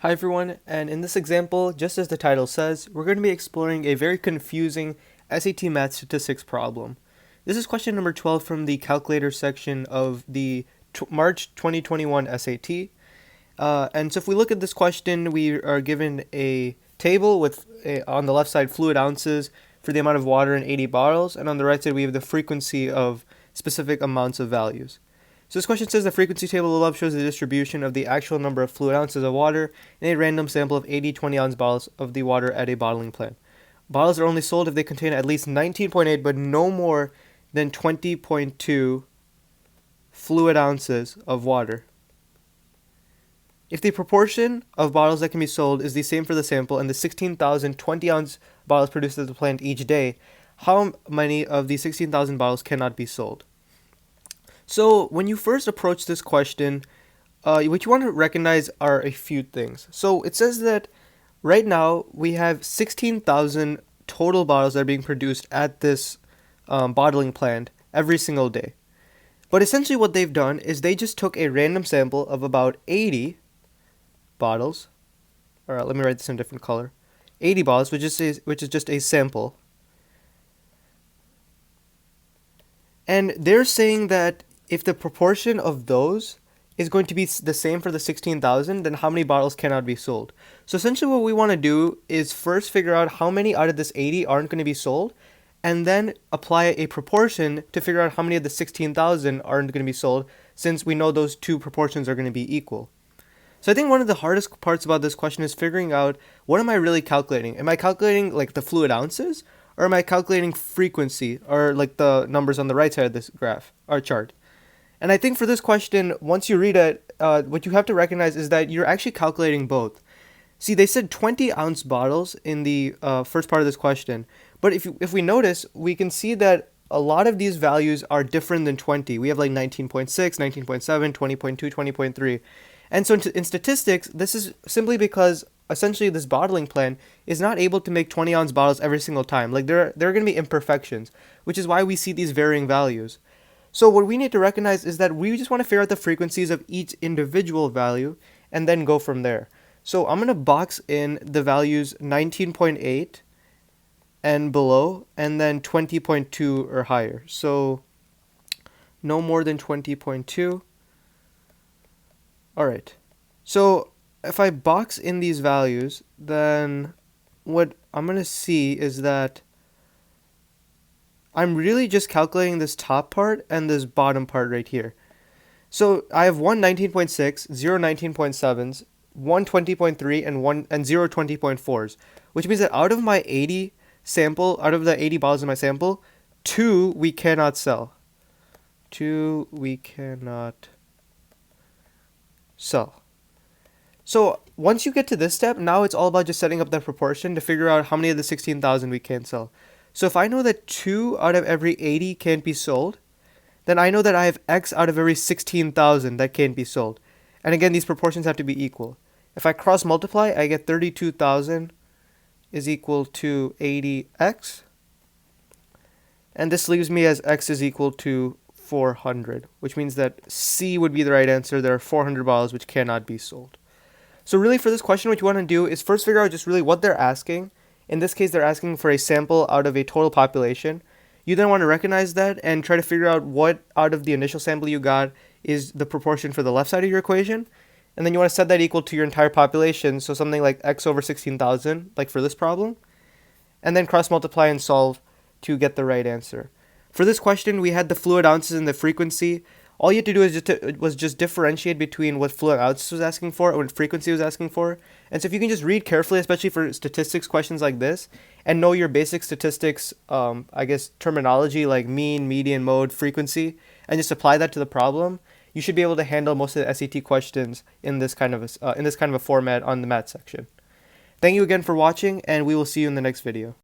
Hi everyone, and in this example, just as the title says, we're going to be exploring a very confusing SAT Math statistics problem. This is question number 12 from the calculator section of the March 2021 SAT. And so if we look at this question, we are given a table with, on the left side, fluid ounces for the amount of water in 80 bottles, and on the right side we have the frequency of specific amounts of values. So this question says the frequency table above shows the distribution of the actual number of fluid ounces of water in a random sample of 80 20-ounce bottles of the water at a bottling plant. Bottles are only sold if they contain at least 19.8 but no more than 20.2 fluid ounces of water. If the proportion of bottles that can be sold is the same for the sample and the 16,000 20-ounce bottles produced at the plant each day, how many of the 16,000 bottles cannot be sold? So when you first approach this question, what you want to recognize are a few things. So it says that right now we have 16,000 total bottles that are being produced at this bottling plant every single day. But essentially what they've done is they just took a random sample of about 80 bottles. All right, let me write this in a different color. 80 bottles, which is just a sample. And they're saying that if the proportion of those is going to be the same for the 16,000, then how many bottles cannot be sold? So essentially what we want to do is first figure out how many out of this 80 aren't going to be sold, and then apply a proportion to figure out how many of the 16,000 aren't going to be sold, since we know those two proportions are going to be equal. So I think one of the hardest parts about this question is figuring out, what am I really calculating? Am I calculating like the fluid ounces, or am I calculating frequency, or like the numbers on the right side of this graph or chart? And I think for this question, once you read it, what you have to recognize is that you're actually calculating both. See, they said 20-ounce bottles in the first part of this question, but if we notice, we can see that a lot of these values are different than 20. We have like 19.6, 19.7, 20.2, 20.3. And so in statistics, this is simply because essentially this bottling plant is not able to make 20-ounce bottles every single time. Like there are going to be imperfections, which is why we see these varying values. So what we need to recognize is that we just want to figure out the frequencies of each individual value and then go from there. So I'm going to box in the values 19.8 and below, and then 20.2 or higher. So no more than 20.2. All right. So if I box in these values, then what I'm going to see is that I'm really just calculating this top part and this bottom part right here. So I have one 19.6, 0 19.7s, one 20.3, and 0 20.4s, which means that out of my 80 sample, out of the 80 bottles in my sample, 2 we cannot sell. 2 we cannot sell. So once you get to this step, now it's all about just setting up that proportion to figure out how many of the 16,000 we can sell. So if I know that 2 out of every 80 can't be sold, then I know that I have X out of every 16,000 that can't be sold. And again, these proportions have to be equal. If I cross multiply, I get 32,000 is equal to 80X. And this leaves me as X is equal to 400, which means that C would be the right answer. There are 400 bottles which cannot be sold. So really for this question, what you want to do is first figure out just really what they're asking. In this case, they're asking for a sample out of a total population. You then want to recognize that and try to figure out what out of the initial sample you got is the proportion for the left side of your equation. And then you want to set that equal to your entire population, so something like X over 16,000, like for this problem. And then cross multiply and solve to get the right answer. For this question, we had the fluid ounces and the frequency. All you had to do was just differentiate between what fluid ounces was asking for and what frequency was asking for. And so if you can just read carefully, especially for statistics questions like this, and know your basic statistics, terminology like mean, median, mode, frequency, and just apply that to the problem, you should be able to handle most of the SAT questions in this kind of a format on the math section. Thank you again for watching, and we will see you in the next video.